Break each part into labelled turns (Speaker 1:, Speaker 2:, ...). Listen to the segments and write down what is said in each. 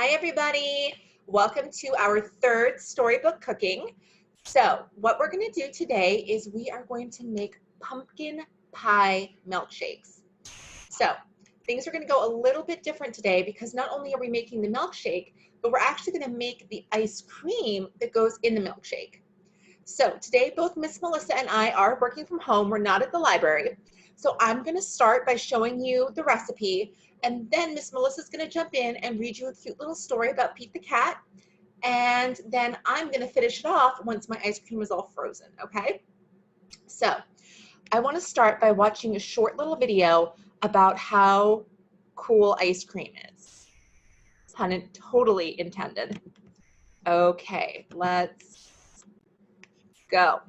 Speaker 1: Hi everybody, welcome to our third storybook cooking. So what we're going to do today is we are going to make pumpkin pie milkshakes. So things are going to go a little bit different today because not only are we making the milkshake, but we're actually going to make the ice cream that goes in the milkshake. So today both Miss Melissa and I are working from home. We're not at the library. So I'm going to start by showing you the recipe, and then Miss Melissa's going to jump in and read you a cute little story about Pete the cat, and then I'm going to finish it off once my ice cream is all frozen, okay? So I want to start by watching a short little video about how cool ice cream is. Pun totally intended. Okay, let's go.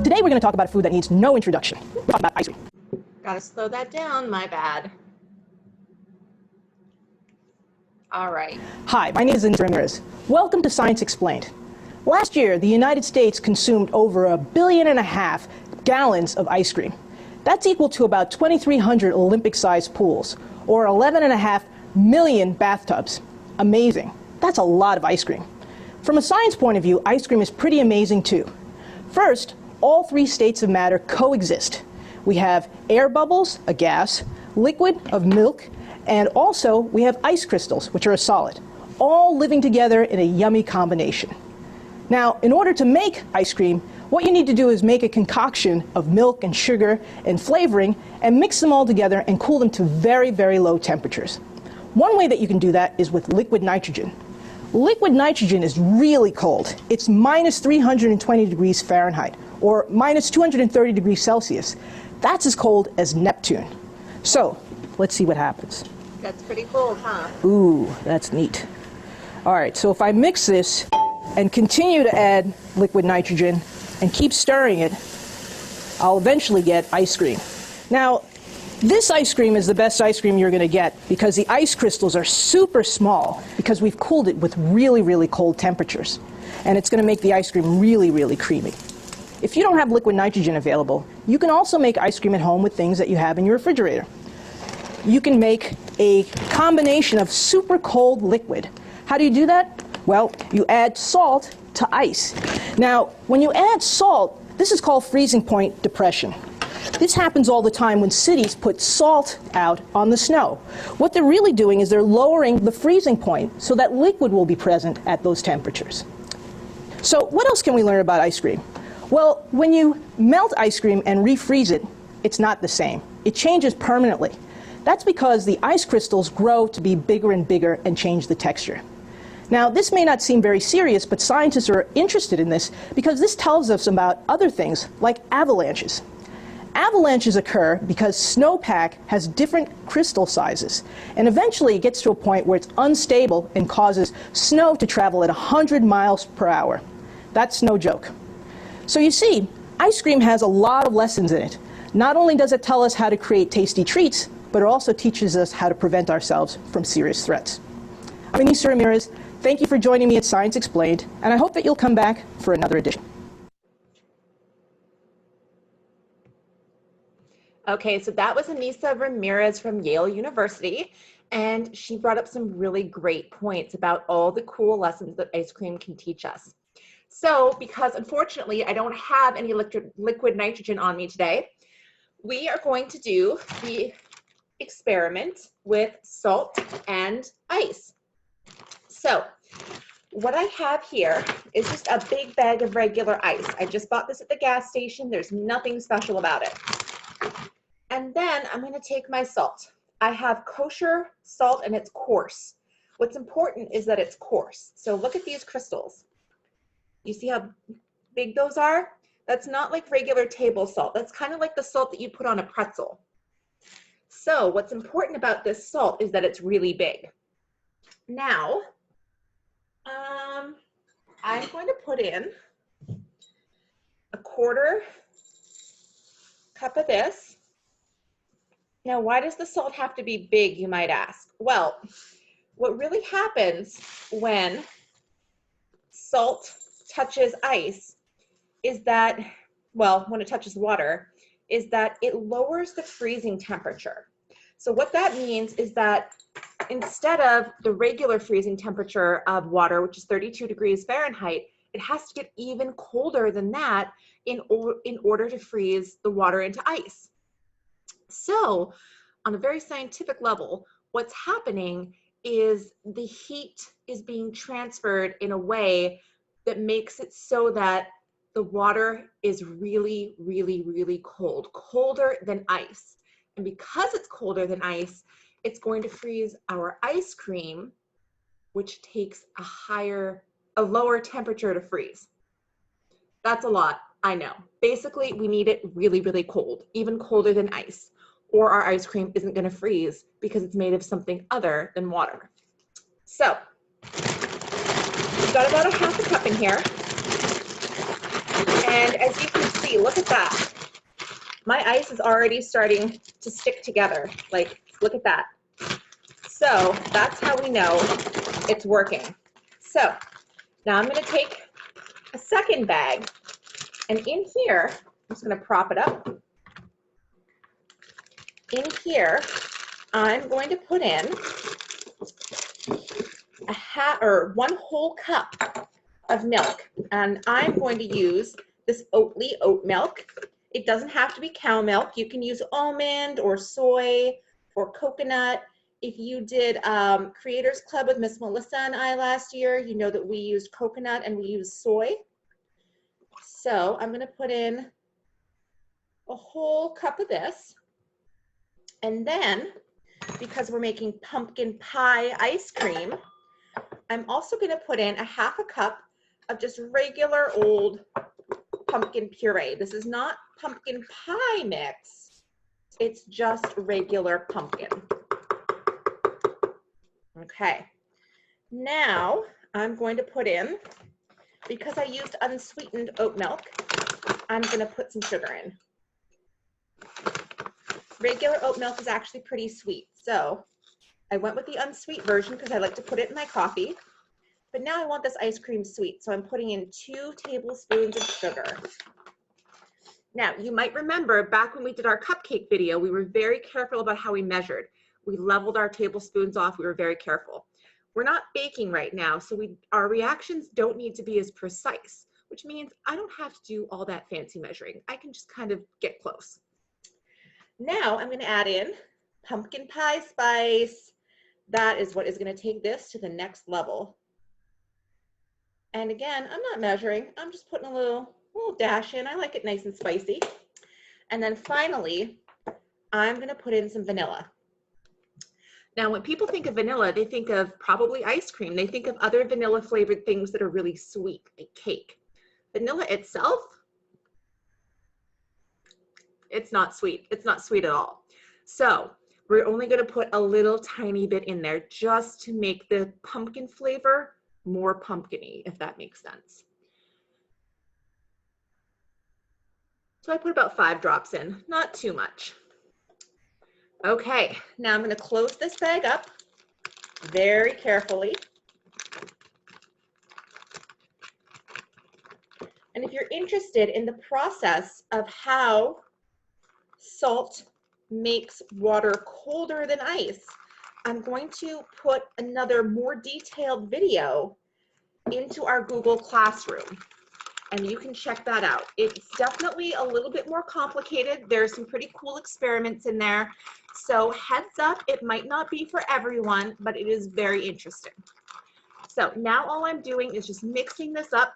Speaker 2: Today we're going to talk about a food that needs no introduction. We're talking about ice cream.
Speaker 1: Gotta slow that down, my bad. All right.
Speaker 2: Hi, my name is Denise Ramirez. Welcome to Science Explained. Last year, the United States consumed over 1.5 billion gallons of ice cream. That's equal to about 2,300 Olympic-sized pools, or 11.5 million bathtubs. Amazing. That's a lot of ice cream. From a science point of view, ice cream is pretty amazing too. First, all three states of matter coexist. We have air bubbles, a gas, liquid of milk, and also we have ice crystals, which are a solid, all living together in a yummy combination. Now, in order to make ice cream, what you need to do is make a concoction of milk and sugar and flavoring and mix them all together and cool them to very, very low temperatures. One way that you can do that is with liquid nitrogen. Liquid nitrogen is really cold. It's minus 320 degrees Fahrenheit, or minus 230 degrees Celsius. That's as cold as Neptune. So, let's see what happens.
Speaker 1: That's pretty cold, huh?
Speaker 2: Ooh, that's neat. All right, so if I mix this and continue to add liquid nitrogen and keep stirring it, I'll eventually get ice cream. Now, this ice cream is the best ice cream you're going to get because the ice crystals are super small because we've cooled it with really, really cold temperatures. And it's going to make the ice cream really, really creamy. If you don't have liquid nitrogen available, you can also make ice cream at home with things that you have in your refrigerator. You can make a combination of super cold liquid. How do you do that? Well, you add salt to ice. Now, when you add salt, this is called freezing point depression. This happens all the time when cities put salt out on the snow. What they're really doing is they're lowering the freezing point so that liquid will be present at those temperatures. So what else can we learn about ice cream? Well, when you melt ice cream and refreeze it, it's not the same. It changes permanently. That's because the ice crystals grow to be bigger and bigger and change the texture. Now, this may not seem very serious, but scientists are interested in this because this tells us about other things like avalanches. Avalanches occur because snowpack has different crystal sizes, and eventually it gets to a point where it's unstable and causes snow to travel at 100 miles per hour. That's no joke. So you see, ice cream has a lot of lessons in it. Not only does it tell us how to create tasty treats, but it also teaches us how to prevent ourselves from serious threats. I'm Denise Ramirez. Thank you for joining me at Science Explained, and I hope that you'll come back for another edition.
Speaker 1: Okay, so that was Anissa Ramirez from Yale University, and she brought up some really great points about all the cool lessons that ice cream can teach us. So, because unfortunately I don't have any liquid nitrogen on me today, we are going to do the experiment with salt and ice. So, what I have here is just a big bag of regular ice. I just bought this at the gas station. There's nothing special about it. And then I'm going to take my salt. I have kosher salt and it's coarse. What's important is that it's coarse. So look at these crystals. You see how big those are? That's not like regular table salt. That's kind of like the salt that you put on a pretzel. So what's important about this salt is that it's really big. Now, I'm going to put in a 1/4 cup of this. Now, why does the salt have to be big, you might ask? Well, what really happens when salt touches ice is that, well, when it touches water, is that it lowers the freezing temperature. So what that means is that instead of the regular freezing temperature of water, which is 32 degrees Fahrenheit, it has to get even colder than that in order to freeze the water into ice. So on a very scientific level, what's happening is the heat is being transferred in a way that makes it so that the water is really, really, really cold, colder than ice. And because it's colder than ice, it's going to freeze our ice cream, which takes a lower temperature to freeze. That's a lot, I know. Basically, we need it really, really cold, even colder than ice, or our ice cream isn't going to freeze because it's made of something other than water. So, we've got about a half a cup in here. And as you can see, look at that. My ice is already starting to stick together. Like, look at that. So that's how we know it's working. So now I'm going to take a second bag, and in here, I'm just going to prop it up. In here, I'm going to put in one whole cup of milk, and I'm going to use this Oatly oat milk. It doesn't have to be cow milk. You can use almond or soy or coconut. If you did Creators Club with Miss Melissa and I last year, you know that we used coconut and we used soy. So I'm going to put in a whole cup of this. And then, because we're making pumpkin pie ice cream, I'm also going to put in a half a cup of just regular old pumpkin puree. This is not pumpkin pie mix. It's just regular pumpkin. Okay. Now I'm going to put in, because I used unsweetened oat milk, I'm going to put some sugar in. Regular oat milk is actually pretty sweet, so I went with the unsweet version because I like to put it in my coffee. But now I want this ice cream sweet, so I'm putting in 2 tablespoons of sugar. Now, you might remember back when we did our cupcake video, we were very careful about how we measured. We leveled our tablespoons off. We were very careful. We're not baking right now, so our reactions don't need to be as precise, which means I don't have to do all that fancy measuring. I can just kind of get close. Now I'm going to add in pumpkin pie spice. That is what is going to take this to the next level. And again, I'm not measuring. I'm just putting a little dash in. I like it nice and spicy. And then finally, I'm going to put in some vanilla. Now, when people think of vanilla, they think of probably ice cream. They think of other vanilla flavored things that are really sweet, like cake. Vanilla itself, it's not sweet. It's not sweet at all. So we're only going to put a little tiny bit in there just to make the pumpkin flavor more pumpkin-y, if that makes sense. So I put about 5 drops in, not too much. Okay, now I'm going to close this bag up very carefully. And if you're interested in the process of how salt makes water colder than ice, I'm going to put another more detailed video into our Google Classroom, and you can check that out. It's definitely a little bit more complicated. There's some pretty cool experiments in there. So heads up, it might not be for everyone, but it is very interesting. So now all I'm doing is just mixing this up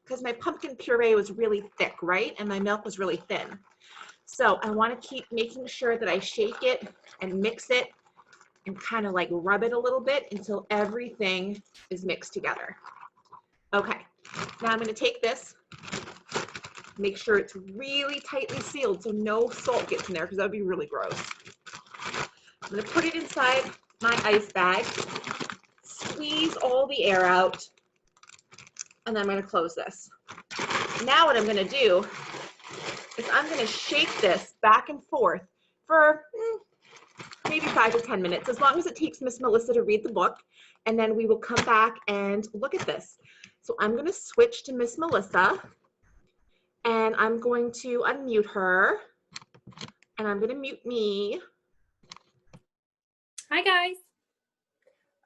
Speaker 1: because my pumpkin puree was really thick, right? And my milk was really thin. So I want to keep making sure that I shake it and mix it and kind of like rub it a little bit until everything is mixed together. Okay, now I'm going to take this, make sure it's really tightly sealed so no salt gets in there because that would be really gross. I'm going to put it inside my ice bag, squeeze all the air out, and then I'm going to close this. Now what I'm going to do is I'm going to shake this back and forth for maybe 5 to 10 minutes, as long as it takes Miss Melissa to read the book, and then we will come back and look at this. So I'm going to switch to Miss Melissa, and I'm going to unmute her, and I'm going to mute me.
Speaker 3: Hi, guys.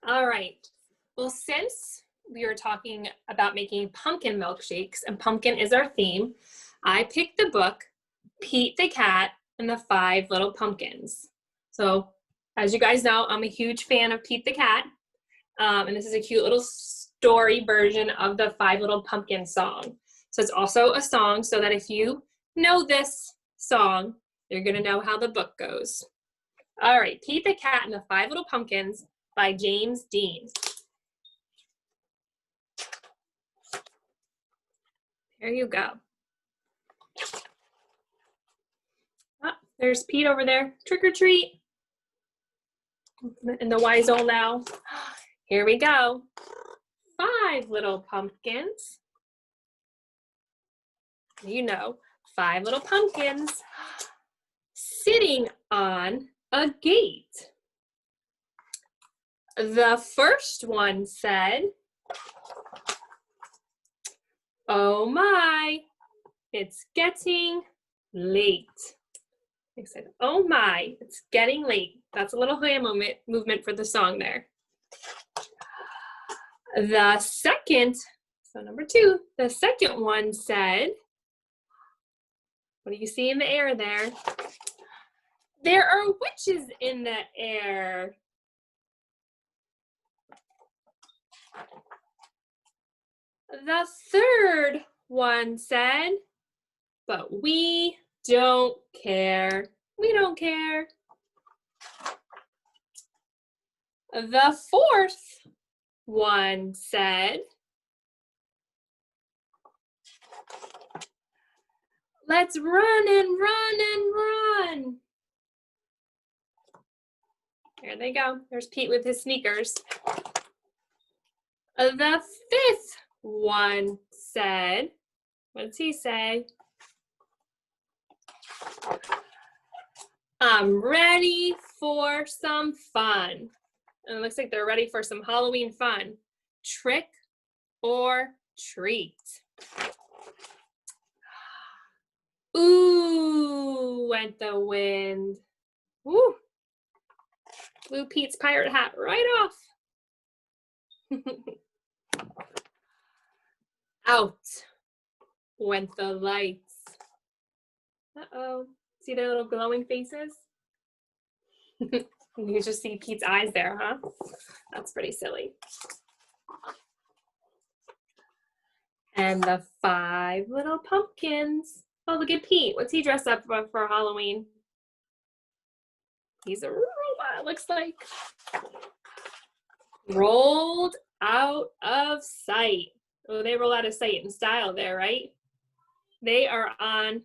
Speaker 3: All right. Well, since we were talking about making pumpkin milkshakes, and pumpkin is our theme, I picked the book, Pete the Cat and the 5 Little Pumpkins. So, as you guys know, I'm a huge fan of Pete the Cat, and this is a cute little story version of the 5 Little Pumpkins song. So it's also a song, so that if you know this song, you're going to know how the book goes. All right, Pete the Cat and the 5 Little Pumpkins by James Dean. There you go. Oh, there's Pete over there. Trick or treat. In the wise old owl. Here we go. 5 little pumpkins. You know, 5 little pumpkins sitting on a gate. The first one said, "Oh my, it's getting late." They said, "Oh my, it's getting late." That's a little hand movement for the song there. The second, so number 2, the second one said, what do you see in the air there? "There are witches in the air." The third one said, "But we don't care. We don't care." The fourth one said, "Let's run and run and run." There they go. There's Pete with his sneakers. The fifth one said, what does he say? "I'm ready for some fun." And it looks like they're ready for some Halloween fun. Trick or treat. Ooh, went the wind. Woo. Blew Pete's pirate hat right off. Out went the lights. Uh-oh. See their little glowing faces? You just see Pete's eyes there, huh? That's pretty silly. And the 5 little pumpkins. Oh, look at Pete. What's he dressed up for Halloween? He's a robot, looks like. Rolled out of sight. Oh, they roll out of sight in style there, right? They are on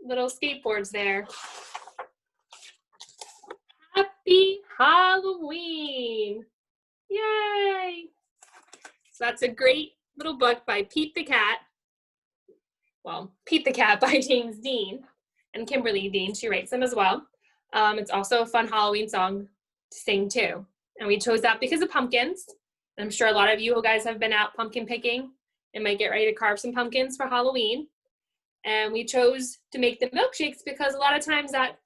Speaker 3: little skateboards there. Happy Halloween! Yay! So that's a great little book by Pete the Cat. Well, Pete the Cat by James Dean and Kimberly Dean. She writes them as well. It's also a fun Halloween song to sing too. And we chose that because of pumpkins. I'm sure a lot of you guys have been out pumpkin picking and might get ready to carve some pumpkins for Halloween. And we chose to make the milkshakes because a lot of times that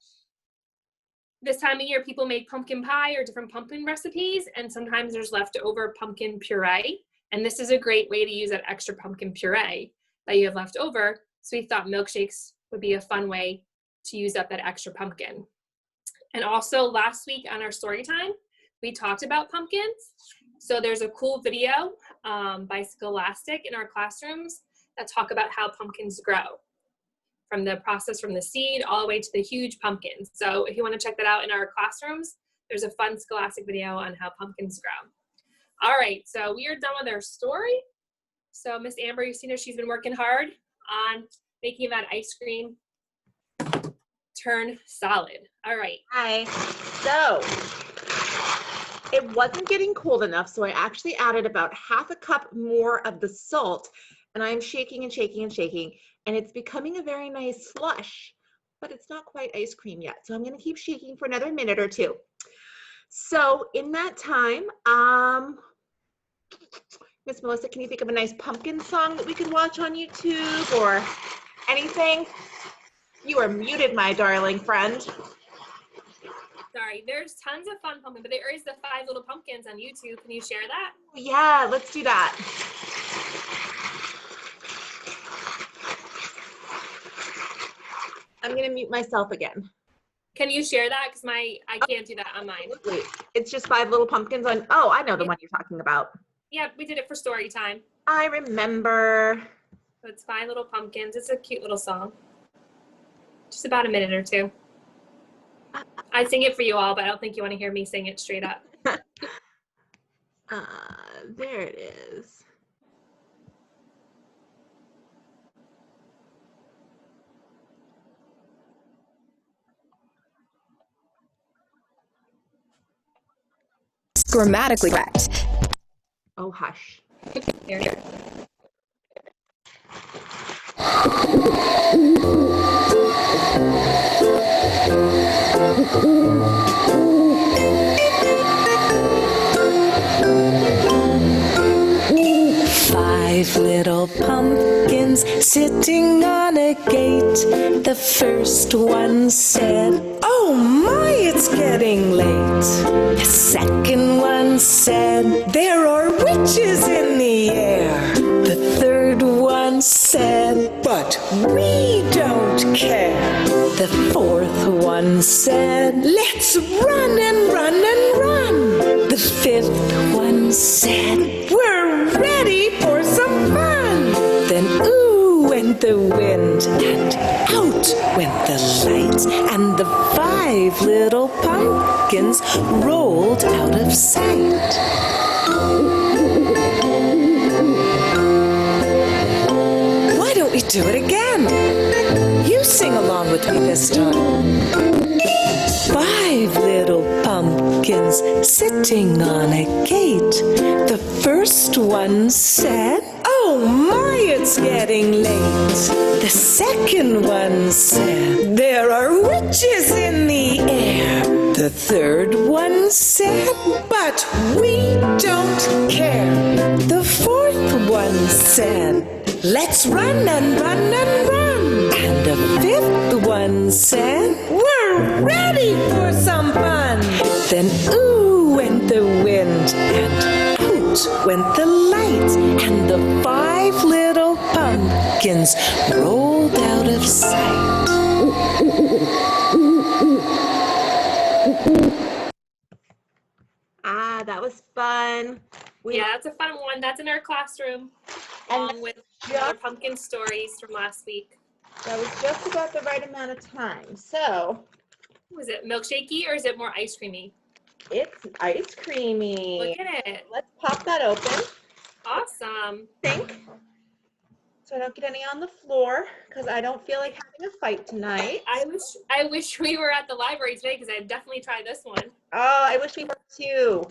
Speaker 3: this time of year people make pumpkin pie or different pumpkin recipes, and sometimes there's leftover pumpkin puree. And this is a great way to use that extra pumpkin puree that you have left over. So we thought milkshakes would be a fun way to use up that extra pumpkin. And also last week on our story time, we talked about pumpkins. So there's a cool video by Scholastic in our classrooms that talk about how pumpkins grow, from the process from the seed all the way to the huge pumpkins. So if you want to check that out in our classrooms, there's a fun Scholastic video on how pumpkins grow. All right, so we are done with our story. So Miss Amber, you've seen her, she's been working hard on making that ice cream turn solid. All right.
Speaker 1: Hi. So it wasn't getting cold enough, so I actually added about half a cup more of the salt, and I'm shaking and shaking and shaking, and it's becoming a very nice slush, but it's not quite ice cream yet. So I'm going to keep shaking for another minute or two. So in that time, Miss Melissa, can you think of a nice pumpkin song that we could watch on YouTube or anything? You are muted, my darling friend.
Speaker 3: Sorry, there's tons of fun pumpkin, but there is the 5 Little Pumpkins on YouTube. Can you share that?
Speaker 1: Yeah, let's do that. I'm gonna mute myself again.
Speaker 3: Can you share that? Because I can't do that on mine.
Speaker 1: Wait, it's just 5 Little Pumpkins on, oh, I know the one you're talking about.
Speaker 3: Yeah, we did it for story time.
Speaker 1: I remember.
Speaker 3: So it's 5 Little Pumpkins. It's a cute little song. Just about a minute or two. I'd sing it for you all, but I don't think you want to hear me sing it straight up.
Speaker 1: There it is.
Speaker 4: Grammatically correct.
Speaker 1: Oh, hush.
Speaker 3: Here.
Speaker 4: 5 little pumpkins sitting on a gate. The first one said, "Oh my, it's getting late." The second one said, "There are witches in the air." The third one said, "But we don't care." The fourth one said, "Let's run and run and run." The fifth one said, "We're ready for some fun." Then ooh went the wind, and out went the lights, and the 5 little pumpkins rolled out of sight. Why don't we do it again? You sing along with me this time. 5 little pumpkins sitting on a gate. The first one said, "Oh my, it's getting late." The second one said, "There are witches in the air." The third one said, "But we don't care." The fourth one said, "Let's run and run and run." And the fifth one said, "We're ready for some fun." Then ooh went the wind, and out went the lights, and the 5 little pumpkins rolled out of sight.
Speaker 1: That was fun.
Speaker 3: Yeah, that's a fun one. That's in our classroom, along with our pumpkin stories from last week.
Speaker 1: That was just about the right amount of time. So,
Speaker 3: Was it milkshakey or is it more ice creamy?
Speaker 1: it's ice creamy.
Speaker 3: Look at it.
Speaker 1: Let's pop that open.
Speaker 3: Awesome.
Speaker 1: Think. So I don't get any on the floor because I don't feel like having a fight tonight.
Speaker 3: I wish we were at the library today because I'd definitely try this one.
Speaker 1: Oh, I wish we were too.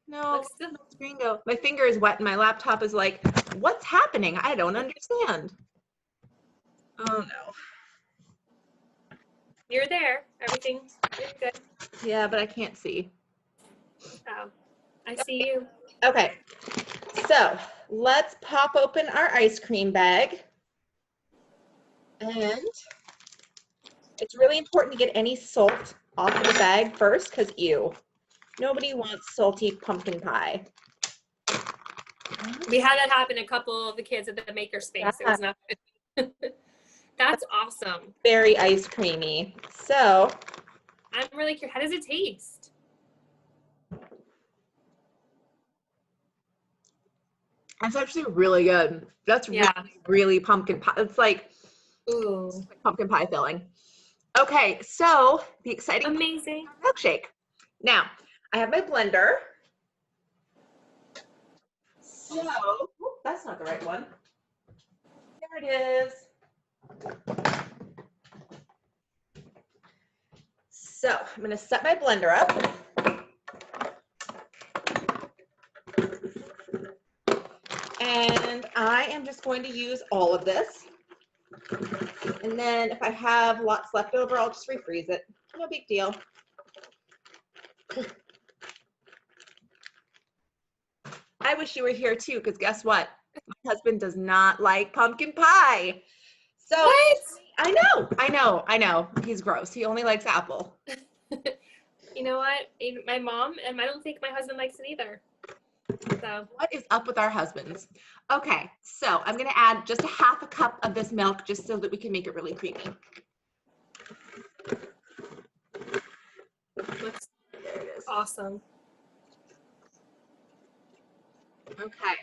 Speaker 1: No, screen go. My finger is wet and my laptop is like, what's happening? I don't understand. Oh no.
Speaker 3: You're there. Everything's good.
Speaker 1: Yeah, but I can't see.
Speaker 3: Oh, I see you.
Speaker 1: Okay, so let's pop open our ice cream bag. And it's really important to get any salt off of the bag first because ew. Nobody wants salty pumpkin pie.
Speaker 3: We had that happen to a couple of the kids at the makerspace.
Speaker 1: Yeah.
Speaker 3: It was not good. That's awesome.
Speaker 1: Very ice creamy. So
Speaker 3: I'm really curious. How does it taste?
Speaker 1: that's actually really good. That's really pumpkin pie. It's like,
Speaker 3: Ooh,
Speaker 1: pumpkin pie filling. Okay, so the exciting
Speaker 3: amazing
Speaker 1: milkshake. Now, I have my blender. So, that's not the right one. There it is. So, I'm going to set my blender up. And I am just going to use all of this. And then if I have lots left over, I'll just refreeze it. No big deal. I wish you were here too, because guess what? My husband does not like pumpkin pie. So
Speaker 3: What?
Speaker 1: I know. He's gross. He only likes apple.
Speaker 3: You know what? My mom, and I don't think my husband likes it either. So
Speaker 1: What is up with our husbands? Okay, so I'm gonna add just a half a cup of this milk just so that we can make it really creamy.
Speaker 3: looks
Speaker 1: There it is.
Speaker 3: awesome.
Speaker 1: Okay,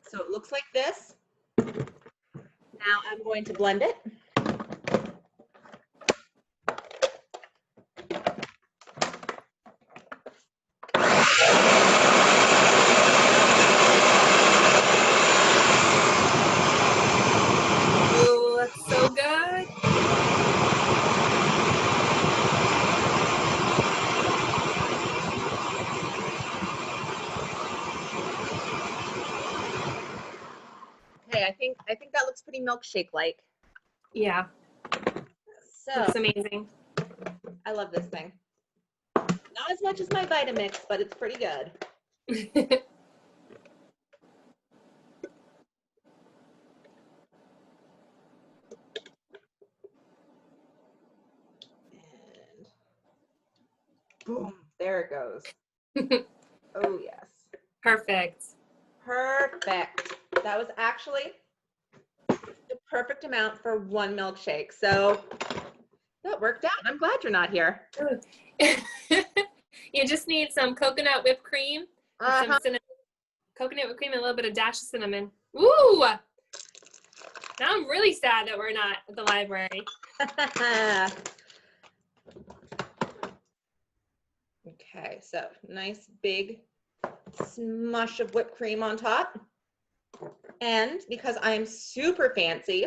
Speaker 1: so it looks like this. Now I'm going to blend it.
Speaker 3: Oh, that's so good.
Speaker 1: Okay, I think that looks pretty milkshake-like.
Speaker 3: Yeah,
Speaker 1: So
Speaker 3: looks amazing.
Speaker 1: I love this thing. Not as much as my Vitamix, but it's pretty good. And boom, there it goes. Oh yes.
Speaker 3: Perfect.
Speaker 1: Perfect. That was actually the perfect amount for one milkshake. So that worked out. I'm glad you're not here.
Speaker 3: You just need some coconut whipped cream, and some cinnamon. Coconut whipped cream and a little bit of dash of cinnamon. Ooh! Now I'm really sad that we're not at the library.
Speaker 1: Okay, so nice big smush of whipped cream on top. And because I'm super fancy,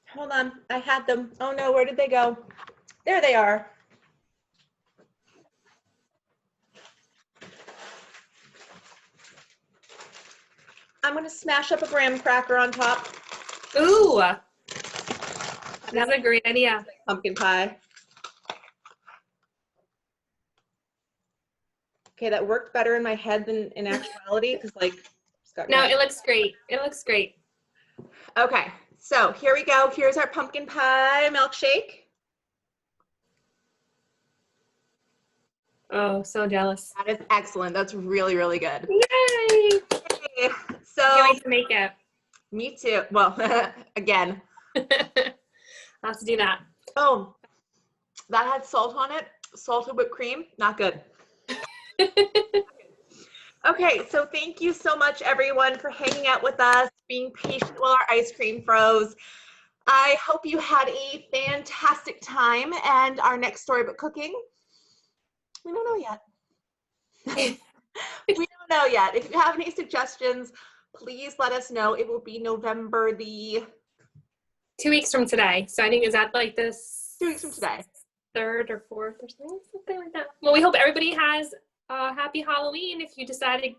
Speaker 1: hold on, I had them. Oh no, where did they go? There they are. I'm gonna smash up a graham cracker on top.
Speaker 3: Ooh! That's a great idea.
Speaker 1: Pumpkin pie. Okay, that worked better in my head than in actuality, because like, just got
Speaker 3: No, it looks great. It looks great.
Speaker 1: Okay, so here we go. Here's our pumpkin pie milkshake.
Speaker 3: Oh, so jealous.
Speaker 1: That is excellent. That's really, really good.
Speaker 3: Yay!
Speaker 1: Okay, so
Speaker 3: Can't wait to make it.
Speaker 1: me too. Well, again.
Speaker 3: I'll have to do that.
Speaker 1: Oh, that had salt on it. Salted whipped cream, not good. Okay, so thank you so much, everyone, for hanging out with us, being patient while our ice cream froze. I hope you had a fantastic time, and our next storybook cooking, we don't know yet. We don't know yet. If you have any suggestions, please let us know. It will be November the
Speaker 3: 2 weeks from today. So I think, is that like this
Speaker 1: 2 weeks from today?
Speaker 3: 3rd or 4th or something like that. Well, we hope everybody has a happy Halloween. If you decided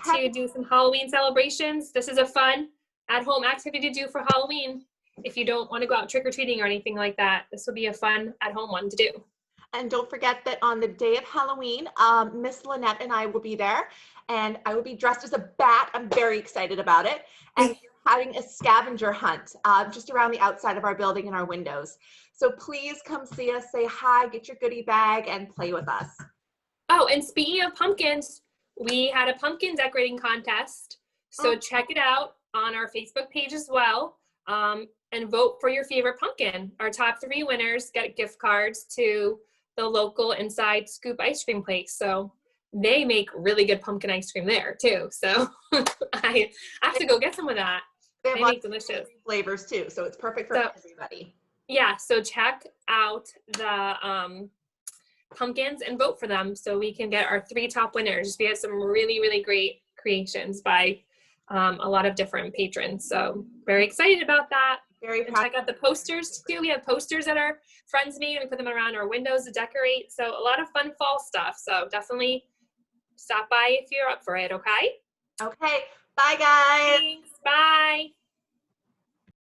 Speaker 3: to do some Halloween celebrations, this is a fun at-home activity to do for Halloween. If you don't want to go out trick-or-treating or anything like that, this will be a fun at-home one to do.
Speaker 1: And don't forget that on the day of Halloween, Miss Lynette and I will be there, and I will be dressed as a bat. I'm very excited about it. And we're having a scavenger hunt just around the outside of our building and our windows. So please come see us, say hi, get your goodie bag, and play with us.
Speaker 3: Oh, and speaking of pumpkins, we had a pumpkin decorating contest. So check it out on our Facebook page as well, and vote for your favorite pumpkin. Our top 3 winners get gift cards to the local Inside Scoop ice cream place. So they make really good pumpkin ice cream there too. So I have to go get some of that.
Speaker 1: They
Speaker 3: They
Speaker 1: have
Speaker 3: make delicious
Speaker 1: flavors too, so it's perfect for everybody.
Speaker 3: Yeah, so check out the pumpkins and vote for them so we can get our 3 top winners. We had some really, really great creations by a lot of different patrons. So very excited about that.
Speaker 1: Very
Speaker 3: And
Speaker 1: proud.
Speaker 3: check out the posters too. We have posters that our friends made. We put them around our windows to decorate. So a lot of fun fall stuff. So definitely stop by if you're up for it, okay?
Speaker 1: Okay, bye guys.
Speaker 3: Thanks. Bye.